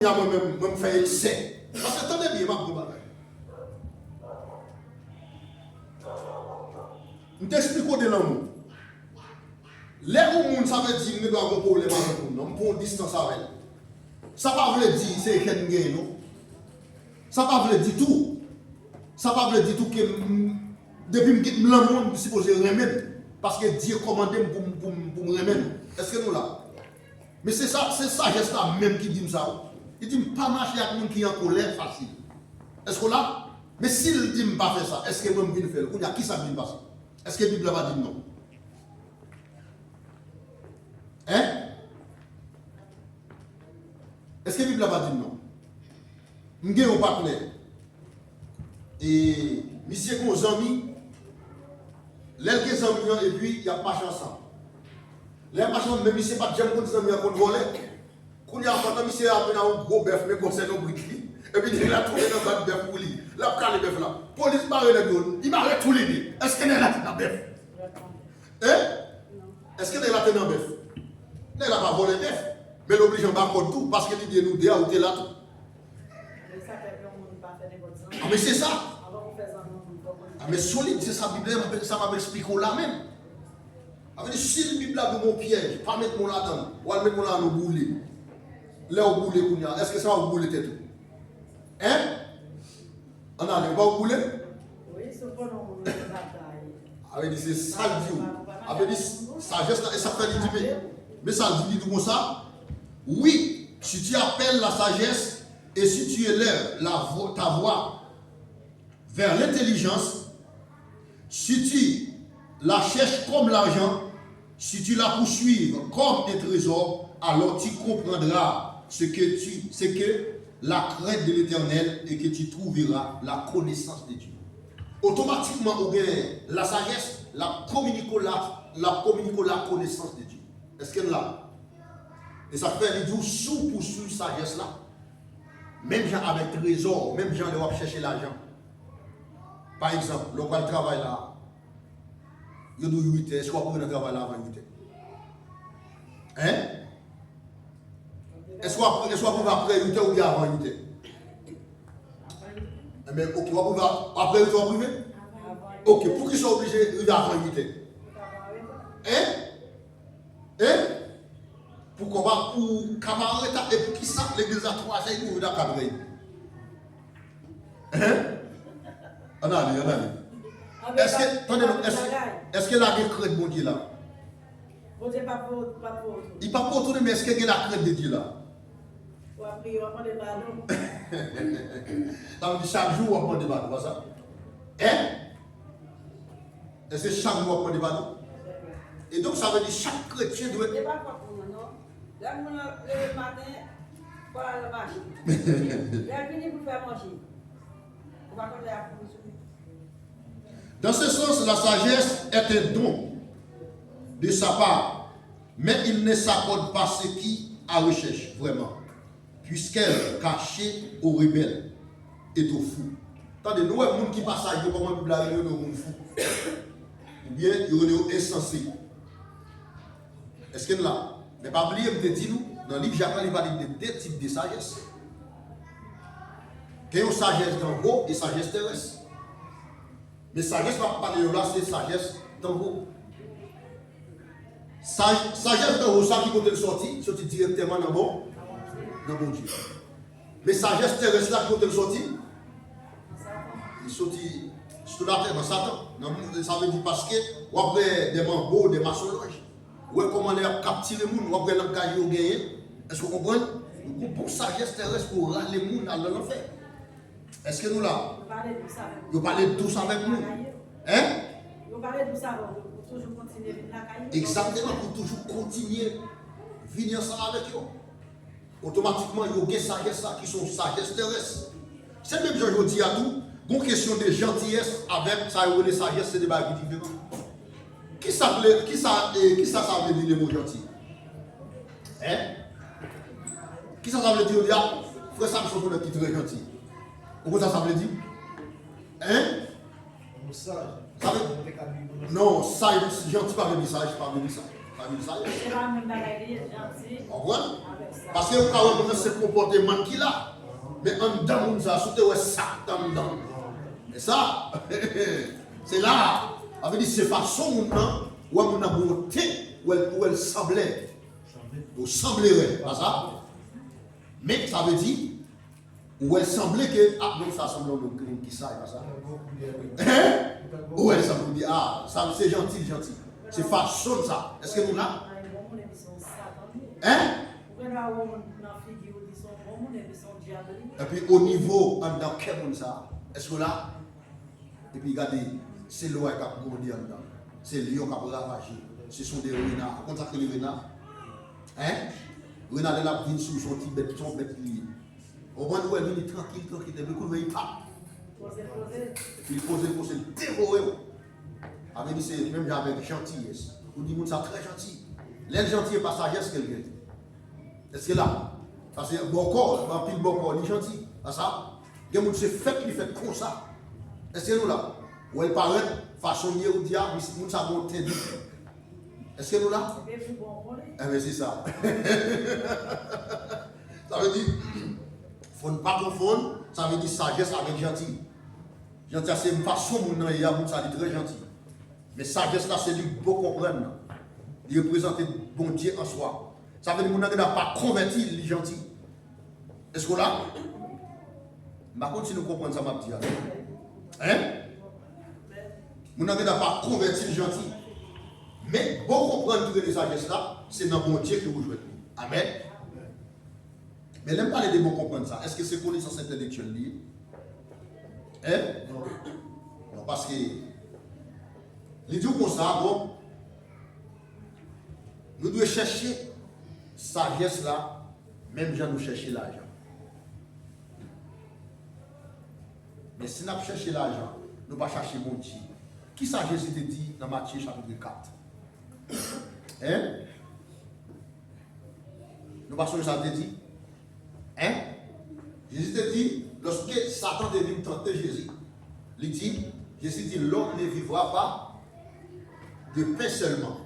Moi-même, faire excès. Parce que attendez bien, ma bagaille. Je t'explique de l'amour. Les gens, ça veut dire que nous avons un problème avec nous, nous avons une distance avec nous. Ça ne veut pas dire que c'est un gain, non? Ça ne veut pas dire tout. Ça ne veut pas dire tout que depuis que je suis là, je suis supposé remettre. Parce que Dieu commande pour me remettre. Est-ce que nous là? Mais c'est ça, geste là même qui dit ça. Il dit pas marcher avec les gens qui sont en colère facile. Est-ce que là? Mais s'il dit pas faire ça, est-ce que moi je vais faire? Il y a qui ça vient passer? Est-ce que la Bible va dire non? Hein? Est-ce que la Bible va dire non? Je suis un partenaire. Et monsieur a des amis. L'un des amis, et puis il n'y a pas de chance. Les machins, même si pas de jamais des amis à voler. Quand il y a un monsieur a un gros bœuf, mais qu'on sait non briques. Et puis il a trouvé un bœuf pour lui. La calme bœuf là. Police barre les deux. Il barre tous les deux. Est-ce qu'elle est là dans bœuf? Hein? Est-ce qu'elle est là dans bœuf? Elle n'a pas volé bœuf. Mais l'oblige en bas contre tout parce qu'il dit nous déjà où tu es là tout. Ah mais c'est ça. Ah mais solide, c'est ça Bible, ça m'a expliqué là même. Avec si la Bible a de mon piège, pas mettre mon là-dedans, ou mettre mon là dans le boulet. Là au boulet, est-ce que ça va au boulet tête? Hein? On a pas au boulet? Oui, c'est pas non boulet de bataille. Avec c'est ça le Dieu. Avec dit sagesse et ça fait dit mais ça dit tout comme ça. Oui, si tu appelles la sagesse et si tu élèves ta voix vers l'intelligence, si tu la cherches comme l'argent, si tu la poursuives comme des trésors, alors tu comprendras ce que la crainte de l'Éternel et que tu trouveras la connaissance de Dieu. Automatiquement, on gagne la sagesse, la communique la connaissance de Dieu. Est-ce qu'elle l'a? Et ça fait les jours sous poursuivre sagesse là. Même gens avec trésor, même gens doivent chercher l'argent. Par exemple, le travail là, il y a 8 heures, est-ce qu'on peut faire un travail là avant 8 heures? Hein? Est-ce qu'on peut faire après 8 heures ou bien avant 8 heures? Mais ok, on va après 8 heures privé? Ok, pour qu'ils soient obligés de faire avant 8 heures? Hein? Hein? Pour camarade et pour qui ça, l'église à 3 heures, il faut cadrer. Hein? On a dit. Est-ce que la crainte de Dieu là? Il ne peut pas retourner, mais est-ce qu'il y a la crainte de Dieu là? Chaque jour, on prend des bateaux, c'est ça? Hein? Est-ce que chaque jour, on prend des bateaux? Et donc, ça veut dire que chaque chrétien doit être. Le matin, pour aller marcher. Il a fini pour faire manger. Dans ce sens, la sagesse est un don de sa part, mais il ne s'accorde pas ce qui a recherche, vraiment, puisqu'elle cachée aux rebelles et aux fous. Attendez, nous, les gens qui passent à Dieu, comment Bible arrive, nous sommes fous. Ou bien, ils sont insensés. Est-ce que là? Mais pas oublier, je te dis, nous, dans le livre Jacques, il va dire deux types de sagesse. Il y a une sagesse d'en haut et sagesse terrestre. Mais sagesse, on va parler là, c'est sagesse d'en haut. Sagesse d'en haut, ça qui compte sortir directement dans bon Dieu. Mais sagesse terrestre, là qui compte sortir, il sortit sur la terre, dans Satan. Ça veut dire parce que, on a des mambots, des maçonnages. Ou comment on a capturé les gens, ou après on a gagné. Est-ce que vous comprenez? Nous avons une sagesse terrestre pour rendre les gens à l'enfer. Est-ce que nous là? Vous parlez de tout ça avec nous. Hein? Vous parlez de tout ça pour toujours continuer à venir la. Exactement, pour toujours continuer à venir ensemble avec eux. Automatiquement, il y a des sagesses qui sont sagesse terrestre. C'est même je dis à tout, une question de gentillesse avec ça, les sagesses, c'est des bagages différents. Qui ça veut dire les mots gentils? Hein? Qui ça veut dire? Frère Samson, qui est très gentil. Pourquoi ça veut dire? Hein? Non, ça, gentil par le message, par le message. famille ça. C'est la même bagaille, gentil. Parce que vous avez ce comportement qu'il a. Mais en dedans, vous avez sauté ça en dedans. Et ça, c'est là. Ça veut dire c'est façon maintenant où on a beauté, où elle semblait. Ou semblerait, pas ça. Mais ça veut dire où elle semblait que ah non ça semble un crime qui ça, pas ça. Où elle semble dire ah ça c'est gentil. C'est façon ça. Est-ce que nous là? Hein? Et puis au niveau dans quel monde ça? Est-ce que là? Et puis regardez, c'est l'eau qui a grandi en dedans. C'est lion qui a ravagé. Ce sont des renards. Comment ça fait les renards? Hein? Renard de la vie sous son petit bête, son bête lié. Au moins où elle vient tranquille, et puis il pas. Et puis il pose le dévorer. Avec dit c'est même avec gentillesse. On dit que ça très gentil. L'aile gentil et pas sagesse qu'elle gagne. Est-ce que là? Parce que bon corps, un pile bon corps, il est gentil. C'est ça? Il y a des gens qui fait comme ça. Est-ce que nous là? Où elle paraît façonnier ou diable, mais ça va monter. Est-ce que nous là? Eh bien c'est ça. Ça veut dire, il ne faut pas confondre, ça veut dire sagesse avec gentil. Gentil c'est une façon où il y a ça dit très gentil. Mais sagesse là c'est lui beau comprendre. Il représente bon Dieu en soi. Ça veut dire que nous n'a pas converti les gentils. Est-ce que là? Par contre si nous comprenons ça m'a dit. Hein? Nous n'avons pas converti les gentils. Mais bon comprendre que les sagesses là, c'est dans bon Dieu que vous jouez. Amen. Mais n'aime pas les bons comprendre ça. Est-ce que c'est connaissance intellectuelle liée? Hein? Non, parce que les dieux comme ça, bon, nous devons chercher sagesse là, même gens nous chercher l'argent. Mais si nous cherchons l'argent, nous ne pas chercher mon Dieu. Qui sagesse te dit dans Matthieu chapitre 4? Hein? Nous passons ça te dit? Hein? Jésus te dit, lorsque Satan est venu tenter Jésus, il dit, Jésus dit, l'homme ne vivra pas de pain seulement,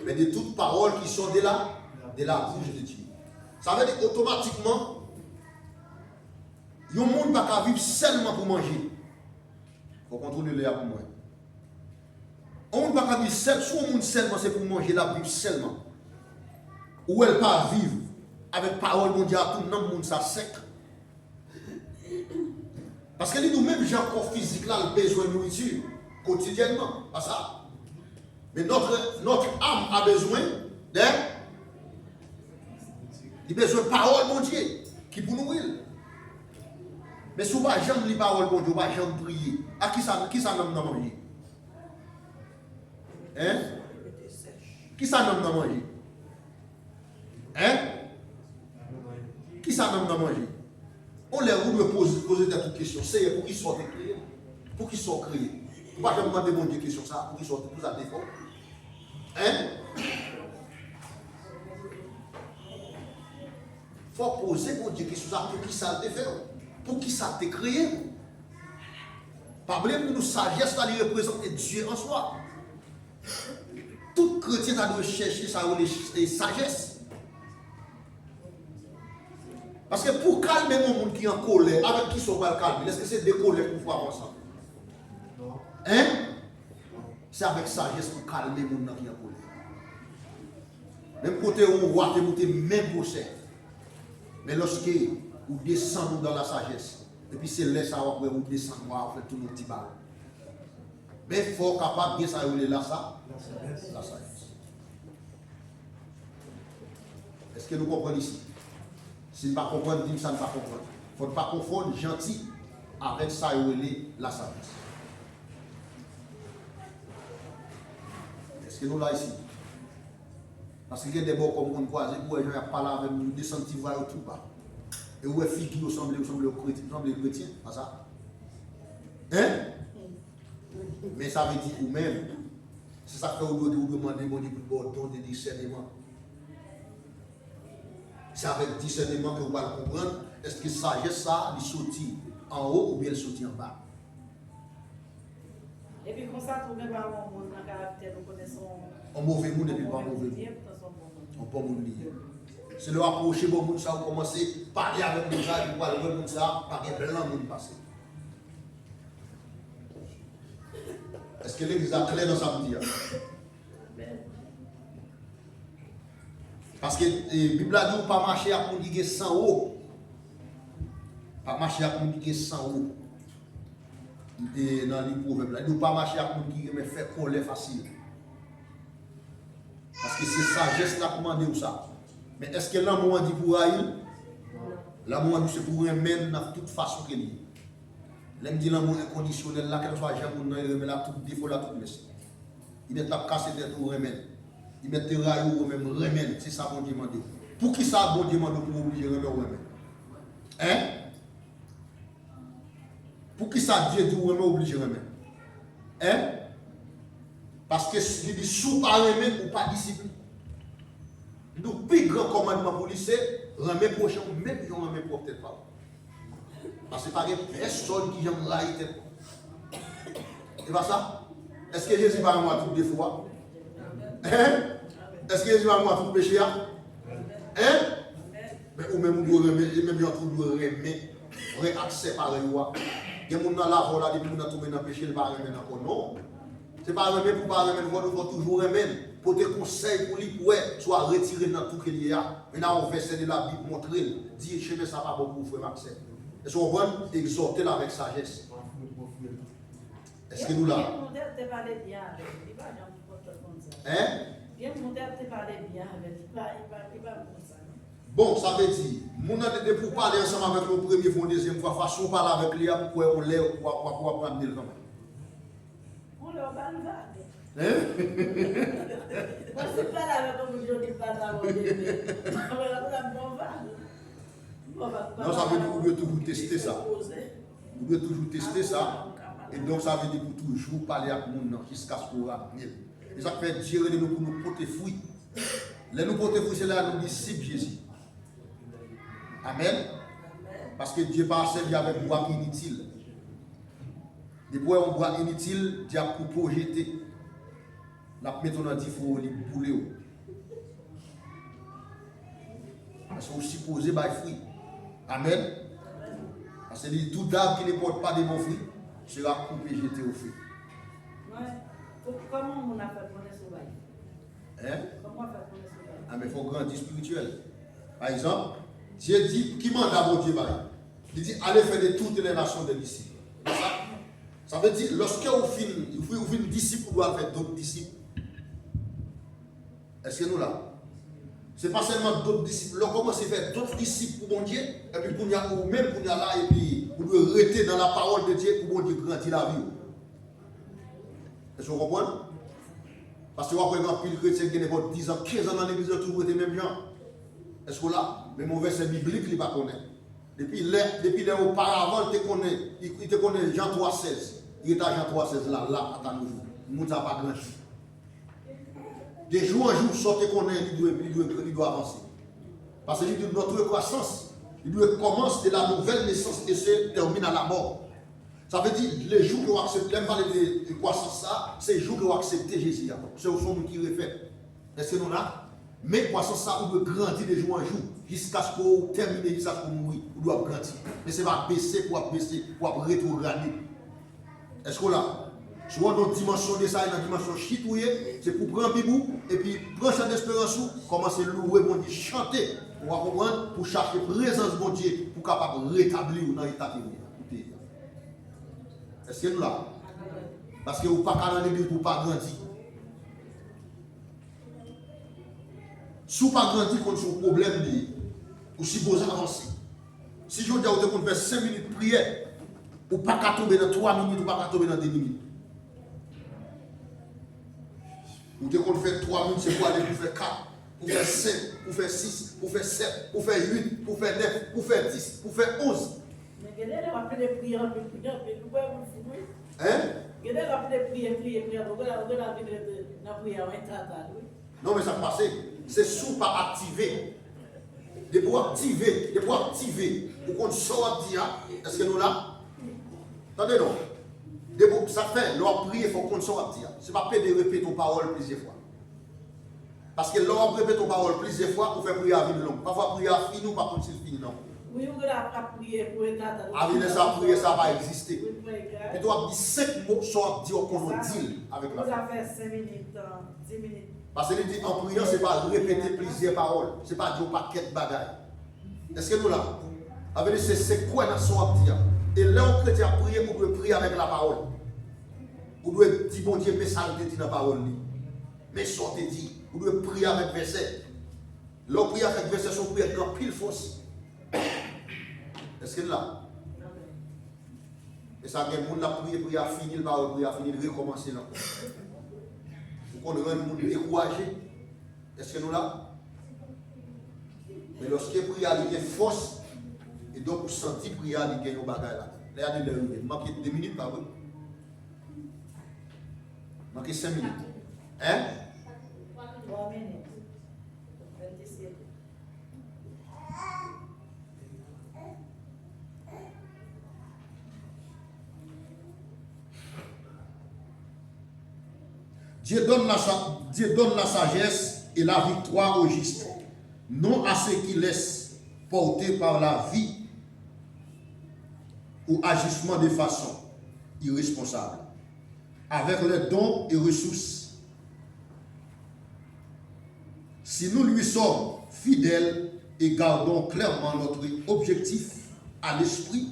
mais de toutes paroles qui sont de la bouche de Dieu. Ça veut dire automatiquement, il y a un monde qui ne peut pas vivre seulement pour manger. Il faut contrôler les pour moi. On ne peut pas vivre seulement, soit on seulement c'est pour manger la Bible seulement. Ou elle pas vivre avec parole mondiale, tout le monde ça sec. Parce que nous-mêmes, gens corps physique là, le besoin de nourriture quotidiennement, pas ça. Mais notre âme a besoin de parole mondiale qui pour nourrir. Mais si vous n'avez jamais les paroles mondiales, vous n'avez jamais prier. À qui ça nomme dans manger? Hein? Qui ça nomme dans manger? Hein? Qui ça nomme dans manger? On les roule de poser des questions. C'est pour qu'ils soient créés. Pour qu'ils soient créés. Vous ne pouvez pas demander mon Dieu question ça, pour qu'ils soient tous à défaut. Hein? Il faut poser mon Dieu question ça, pour qui ça te fait. Pour qui ça te créé. Pas oublier que nous sagesse, ça représente Dieu en soi. Tout chrétien doit chercher sa sagesse. Parce que pour calmer mon monde qui est en colère, avec qui sont pas calmer, est-ce que c'est des colères pour pouvoir ensemble? Hein? C'est avec sagesse pour calmer mon monde qui est en colère. Même côté où on voit te monter même procès. Mais lorsque vous descendez dans la sagesse, et puis c'est là ça après vous descendez, vous faites tout le petit bal. Mais il faut capable de ça là ça. La sagesse. Est-ce que nous comprenons ici? Si nous ne comprenons pas, ça ne pas comprendre. Il ne faut pas confondre gentil avec ça la sagesse. Est-ce que nous là ici? Parce qu'il y a des mots comme on croise, où les gens parlent avec nous, des sentiments et tout pas. Et où les filles qui nous semblent chrétiens, pas ça? Hein? Mais ça veut dire vous-même. C'est ça que vous demandez mon Dieu pour donner des discernements. C'est avec discernement que vous allez comprendre est-ce que sagesse ça, il sortit en haut ou bien il sortit en bas. Et puis, comme ça, trouver par mon monde dans caractère, nous connaissons. Un mauvais monde et puis pas un mauvais monde. Un bon monde lié. C'est le approcher bon monde, ça, vous commencez à parler avec les gens, vous parlez avec les gens, par plein de monde passé. Est-ce que l'église a clair dans sa vie? Parce que la Bible a dit pas marcher à conduire sans eau. Pas marcher à conduire sans eau. Et dans les proverbes, il ne pas marcher à conduire, mais faire colère facile. Parce que c'est sagesse qui a commandé ou ça. Mais est-ce que l'amour dit pour haïr? L'amour dit c'est pour remettre de toute façon qu'il est. L'aime dit l'amour inconditionnel, là, qu'elle soit jamais il remet la toute défaut, la toute blessée. Il met ta casse tête ou remet. Il met tes rails ou même remet. C'est ça bon Dieu demande. Pour qui ça bon Dieu demande pour obliger remet ou remet? Hein? Pour qui ça Dieu dit remet ou obligé remet? Hein? Parce que il dit sous pas remet ou pas discipline. Le plus grand commandement pour lui, c'est remet prochain, même si on remet pour peut-être pas. Parce que pas personne qui aime la tête. C'est pas ça? Est-ce que Jésus va moi tout des fois? Hein? Est-ce que Jésus va moi tout péché? Hein? Mais ou même vous remet, même vous remet, réaccès par le roi. Il y a des gens dans la voie là, des gens qui tombent dans le péché, ils ne vont pas remettre encore. Non. Ce n'est pas remettre pour pas remettre, il faut toujours remettre. Pour te conseiller pour lui, pour soit retiré dans tout ce qu'il y a. Maintenant, on verset de la Bible, montrer, dire, chemin ça va beaucoup, frère Maxime. Est-ce qu'on va exhorter avec sagesse? Est-ce que nous là? Hein? Bon, ça veut dire, nous avons pour parler ensemble avec le premier fois, deuxième fois, façon parler avec lui, pour qu'on l'ait, pour apprendre de l'homme. On leur parle pas. Hein? Moi, je ne suis pas là comme je dis pas là. Non, ça veut dire que vous devez toujours tester ça. Vous devez toujours tester ça. Et donc, ça veut dire que vous toujours parler avec les gens jusqu'à ce qu'on ramène. Et ça fait gérer nous pour nous porter fruit. Les nous porter fruit, c'est là nous disciples Jésus. Amen. Parce que Dieu pas servi avec bois inutile. Des bois en bois inutile, Dieu a pour projeter. La méthode a dit qu'il faut les bouler. Parce qu'on supposé par fruit. Amen. Parce que tout arbre qui ne porte pas de bons fruits sera coupé et jeté au feu. Comment on a fait pour les sauver? Hein? Comment on a fait pour les sauver? Ah, mais il faut grandir spirituel. Par exemple, Dieu dit, qui manda à Dieu? Il dit, allez faire de toutes les nations des disciples. Ça veut dire, lorsque vous finissez disciple, vous doit faire d'autres disciples. Est-ce que nous là? Ce n'est pas seulement d'autres disciples. Là, comment c'est faire d'autres disciples pour mon Dieu, et puis pour nous même pour nous là, et puis vous devez rester dans la parole de Dieu pour mon Dieu grandir la vie. Est-ce que vous comprenez? Parce que vous avez un pile chrétien qui a 10 ans, 15 ans dans l'église, toujours été même gens. Est-ce que là, même mon verset biblique, il ne pas connaît. Depuis auparavant, il te connaît Jean 3,16. Il est à Jean 3,16 là, à nous. Nous n'avons pas grand chose. De jour en jour, sortez qu'on est, il doit avancer. Parce que notre croissance, il doit commencer de la nouvelle naissance et se termine à la mort. Ça veut dire, les jours que vous acceptez, même parler de croissance, c'est les jours que vous acceptez Jésus. C'est au son qui refait. Est-ce que nous là? Mais croissance, ça, on doit grandir de jour en jour, jusqu'à ce qu'on termine, jusqu'à ce qu'on mourir. On doit grandir. Mais c'est pas baisser, pour rétrograder. Est-ce qu'on là? Soit dans la dimension de ça et dans la dimension chitouillée, c'est pour prendre un bibou et puis prendre cette espérance, commencer à louer mon Dieu, chanter, pour comprendre, pour chercher la présence de mon Dieu, pour capable de rétablir dans l'état de vie. Est-ce que nous là? Parce que vous n'avez pas dans l'église pour ne pas grandir. Si vous n'avez pas grandi contre son problème, vous supposez avancer. Si je vous dis que vous faire 5 minutes de prière, vous ne pouvez pas tomber dans 3 minutes, vous ne pouvez pas tomber dans 2 minutes. Vous devez faire 3 minutes, c'est pour aller pour faire 4, pour faire 5, pour faire 6, pour faire 7, pour faire 8, pour faire 9, pour faire 10, pour faire 11. Mais quel est le prière, Hein? quel est le prière, non, mais ça passe. C'est sous pas activer. De pouvoir activer, pour qu'on soit dit, est-ce que nous là? Attendez non. Ça fait, l'on prie, il faut qu'on soit dire. Ce n'est pas de répéter ton parole plusieurs fois. Parce que l'on répète ton parole plusieurs fois pour faire prier à vie longue. Parfois, prier à fini ou pas comme s'il finit, non. Oui, on a prié pour État. Avec ça, prier, ça va exister. Et tu as dit 5 mots, soit dire qu'on dit avec la. Vous avez fait 5 minutes, 10 minutes. Parce qu'il dit en priant, ce n'est pas répéter plusieurs paroles. Ce n'est pas dire pas paquet de bagailles. Est-ce que nous là? Avec c'est quoi dans son dire? Et là, on chrétien prier, vous devez prier avec la parole. Vous devez dire, bon Dieu, mais ça te dit dans la parole. Mais ça te dit, vous devez prier avec verset. L'on prie avec verset, son prière dans pile fausse. Est-ce que là? Et ça, il y a des gens qui ont prié à finir le parole, prier à finir, recommencer là. Pour qu'on rende le monde découragé. Est-ce que nous là? Mais lorsque la prière est force, et donc vous sentez la prière est une bagaille là. Là, il y a des manquez 2 minutes par oui. Manquez 5 minutes. Hein? 3 minutes. 27. Dieu donne la sagesse et la victoire au juste, non à ceux qui laissent porter par la vie ou agissement de façon irresponsable, avec les dons et ressources. Si nous lui sommes fidèles et gardons clairement notre objectif à l'esprit,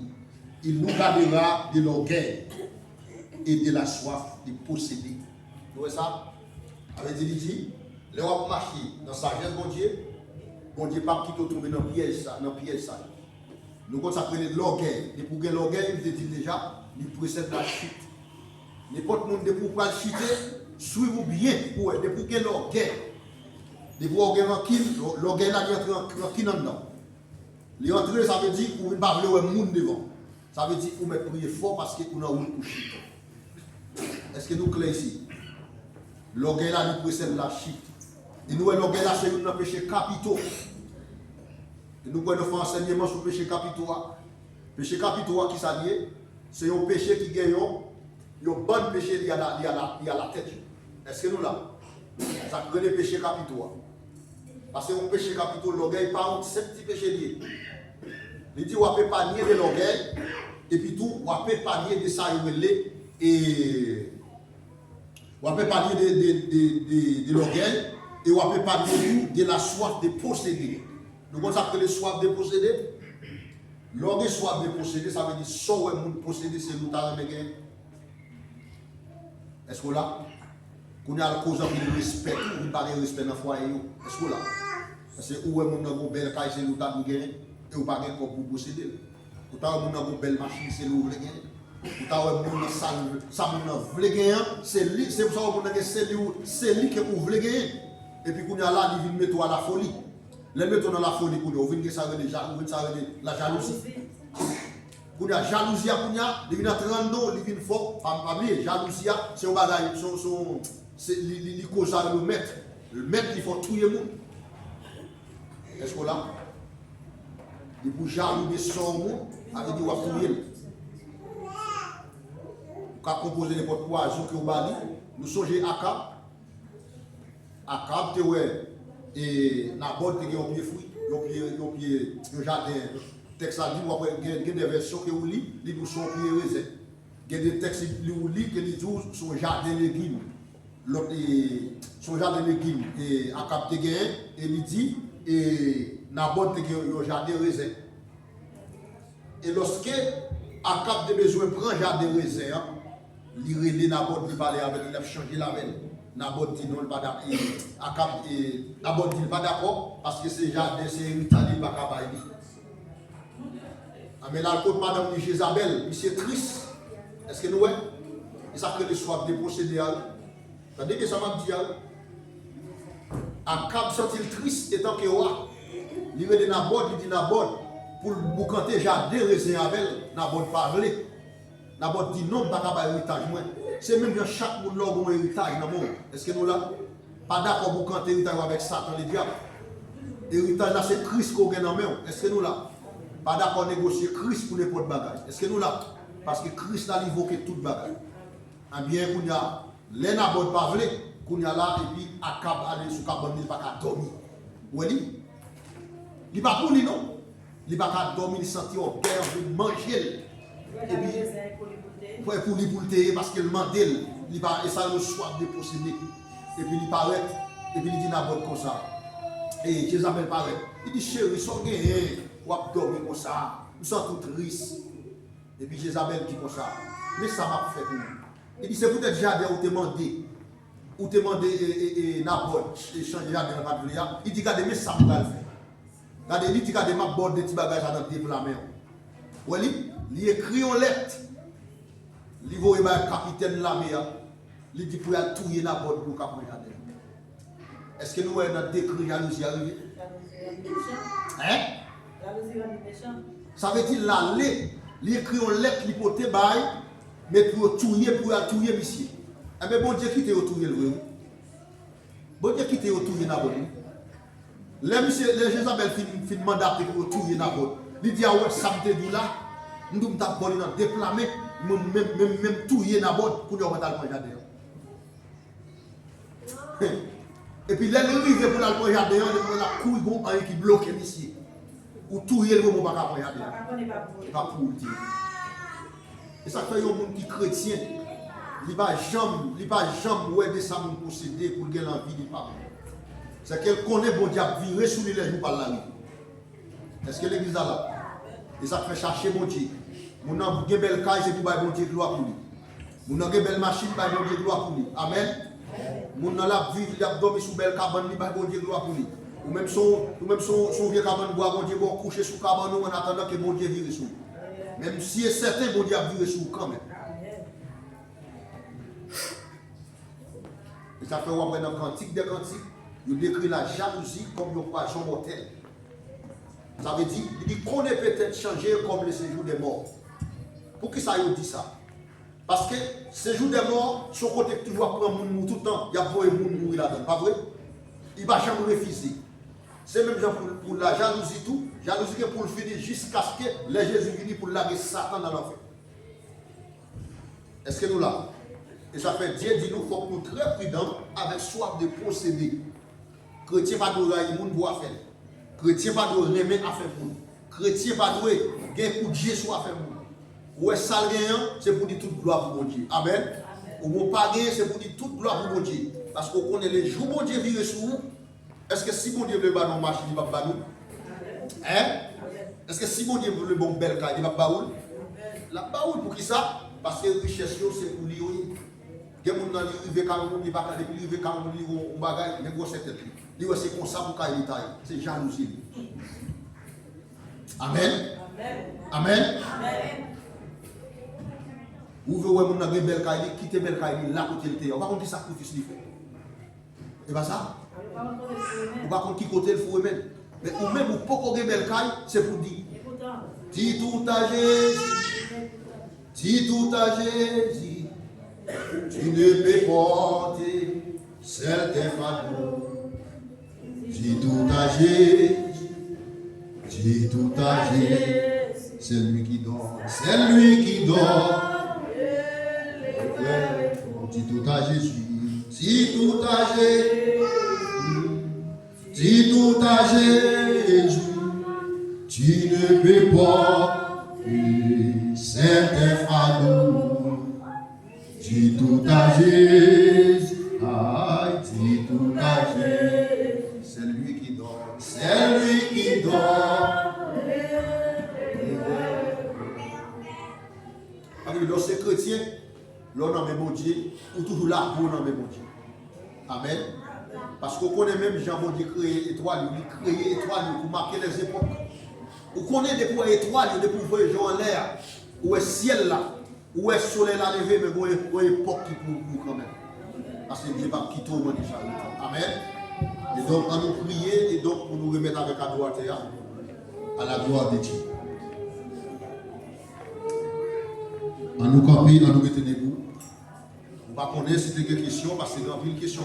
il nous gardera de l'orgueil et de la soif de posséder. Vous voyez ça? Avec dit, les gens marchent dans sa sagesse, bon Dieu, pas qui te trouve dans le piège ça. Nous consacrons l'orgueil. Et pour que l'orgueil, il dit déjà, il précède la chute. N'importe monde de pour pas chiter, suivez-vous bien pour que l'orgueil. De pour l'orgueil là, il entre en qui dedans. L'entrée, ça veut dire qu'on ne va pas voir le monde devant. Ça veut dire qu'on va prier fort parce qu'on a un pour chiter. Est-ce que nous clés ici? L'orgueil là, il précède la chute. Et nous, l'orgueil là, c'est un péché capitaux. Et nous pouvons faire enseignement sur le péché capitaux. Péché capitaux qui s'allie, c'est un péché qui gagne, un bon péché lié à la tête. Est-ce que nous là? Ça crée des péchés capitaux. Parce que un péché capitaux, l'orgueil, par contre, c'est un petit péché lié. Il dit, on peut pas nier de l'orgueil, et puis tout, on peut pas nier de ça, et on peut pas nier de l'orgueil, et on peut pas nier de la soif de posséder. Nous consacrons les soif de posséder. L'orgueil soif de posséder, ça veut dire soit on peut posséder, c'est nous t'as gagné. Est-ce que là, qu'on a la cause de respect, ou pas de respect dans le foyer, est-ce que là, parce que où est mon une belle caille, c'est nous t'as gagné, et ou pas de corps pour posséder. Ou t'as une belle machine, c'est nous voulons gagner. Ou t'as une salle, ça nous voulons gagner, c'est pour ça que c'est lui que vous voulez gagner. Et puis qu'on a là, il vient mettre à la folie. Les mettons dans la folie, on vient que ça la jalousie. Quand il y a jalousie, il vient à 30 ans, il vient fort. Pas oublier, jalousie, c'est un bagage, il cause avec le maître. Le maître, il faut tuer le monde. Est-ce que là, il faut jalouser son monde, avec dit, on va tuer. Quand on compose n'importe quoi, nous songeons à Akab. Akab, et Naboth qui ont pied fruit, un jardin. Texte a dit, il y a des versions que vous lisez, ils nous sont pieds raisin. Il y a des textes que vous lisez qui disent son jardin de légumes. Son jardin de légumes, et Akab te gagne, et il dit, et Naboth te gagne un jardin de raisin. Et lorsque Akab a besoin de prendre un jardin de raisin, il relève Naboth, il parle avec, il a changé la veine. Naboth dit non, Naboth dit pas d'accord parce que c'est jardin, c'est héritage, il ne va pas bailler. Mais là, le madame de Jézabel, c'est triste. Est-ce que nous voyons? Et ça crée des soifs de procéder. Tandis que ça m'a dit, Akab sent-il triste étant que roi. Il dit Naboth, pour vous canter jardin, raisin avec, Naboth parlait. Naboth dit non, pas de héritage. C'est même que chaque monde a un héritage dans le monde. Est-ce que nous là, pas d'accord pour canter héritage avec Satan, le diable? Héritage là, c'est Christ qu'on a dans le monde. Est-ce que nous là, pas d'accord négocier Christ pour n'importe bagage? Est-ce que nous là, parce que Christ a évoqué toute bagage. Eh bien, qu'on y a, les n'aborde pas vle, qu'on y a là, et puis, à cap, aller sous cap, il pas qu'à dormir. Oui, il pas pour lui, non? Il pas qu'à dormir, il sentit au cœur, il manger. Et puis, pour lui, pour le parce qu'il demande, il va, et ça le soif de posséder. Et puis, il paraît, et puis, il dit n'aborde comme ça. Et Jézabel paraît. Il dit, chérie, sois gagné, ou à dormir comme ça, nous sommes tout tristes. Et puis, Jézabel dit comme ça, mais ça m'a fait pour nous. Il dit, c'est peut-être jardin où tu demandé Nabod, échanger jardin dans la Biblia. Il dit, regardez, mais ça m'a fait. Regardez, il dit, regardez, ma borde de petits bagages dans le déploiement. Oui, il écrit en lettre. Il voit le capitaine de l'armée. Il dit, pour aller touiller Nabod pour qu'on jardin. Est-ce que nous avons notre décret jalousie arrivé? Hein? Ça veut dire l'aller, il écrit en lettre, il peut te bailler, mais pour touiller, monsieur. Eh bien, bon Dieu, qui t'a touillé le vrai? Bon Dieu, qui t'a touillé Nabod? Les Jézabel fin mandaté pour touiller Nabod. Il dit, ah ouais, ça me dit là, nous avons tapé dans déplamer, même touiller Nabod pour nous remettre dans le jardin. Et puis, là, nous arrivons pour aller dans le jardin, on a la couille qui bloque ici. Ou touiller le moment pour aller dans le jardin. Pas pour le dire. Et ça fait un monde qui est chrétien. Il ne va jamais ouais de ça pour posséder pour gagner l'envie de pas. C'est qu'elle connaît bon Dieu virer sous les jours par la rue. Est-ce que l'église est là? Et ça fait chercher bon Dieu. Mon a une belle caille, c'est pour bailler bon Dieu gloire pour lui. Mon a une belle machine, bailler bon Dieu gloire pour lui. Amen. Mon a la vie, il a dormi sous belle cabane, il baille bon Dieu gloire pour lui. Ou même son vieux cabane bois, bon Dieu va coucher sous cabane en attendant que bon Dieu vire sous. Même si c'est certain, bon Dieu a viré sous quand même. Et ça fait voir dans le cantique des cantiques, il décrit la jalousie comme une poison mortelle. Ça veut dire, il dit qu'on est peut-être changé comme le séjour des morts. Pour qui ça il dit ça? Parce que séjour des morts, son côté que tu vois prendre mon tout le temps, il y a pour les gens mourir là-dedans, pas vrai? Il ne va jamais refuser. C'est même pour la jalousie tout, jalousie que pour le finir jusqu'à ce que les Jésus viennent pour larguer Satan dans l'enfer. Est-ce que nous là? Et ça fait Dieu dit nous, il faut que nous très prudents avec soif de posséder. Chrétien pas de le monde pour faire. Chrétien pas de remettre à faire monde. Chrétien pas de gagner coup de Dieu soit à faire monde. Ou est ça c'est pour dire toute gloire pour mon Dieu. Amen. Ou pas gagner c'est pour dire toute gloire pour mon Dieu. Parce qu'on connaît les jours mon Dieu vire sur nous. Est-ce que si mon Dieu veut nous marcher, il va pas nous? Hein? Est-ce que si mon Dieu veut le bon bel cas, il va pas nous? La baoule pour qui ça? Parce que la richesse c'est pour lui. Il y a des gens qui vivent quand ils pas quand ils vivent quand ils ont bagage, mais gros c'est tête. C'est comme ça pour qu'il taille. C'est jalousie. Amen. Amen. Vous voyez mon avez bel caille, quitter bel caille là côté le terre. On va compter sacrifice qu'il fait. Et pas ça? On va compter qui côté le faut même. Mais ou même ou pas qu'on bel caille, c'est pour dire. Dis tout à Jésus. Dis tout à Jésus. Tu ne peux porter certains fardeaux. Dis tout à Jésus, dis tout à Jésus. C'est lui qui dort, c'est lui qui dort. Dis tout à Jésus, dis tout à Jésus, dis tout à Jésus. Tu ne peux porter certains fardeaux. Dis tout à Jésus, dis tout à Jésus, c'est lui qui dort, c'est lui qui dort. Lorsque chrétien, l'on a bon Dieu, ou toujours là pour nommer bon Dieu. Amen. Parce qu'on connaît même Jean bon Dieu créé étoile, il crée étoile pour marquer les époques. On connaît des points étoiles, des points en l'air, où est le ciel là. Où est le soleil à lever, mais il y a une époque qui pour quand même. Parce que Dieu va quitter au monde déjà. Amen. Et donc, on nous prier et donc, pour nous remettre avec la gloire à la gloire de Dieu. On nous camper, on nous mettre debout. On va connaître si tu as des questions, parce que c'est une question.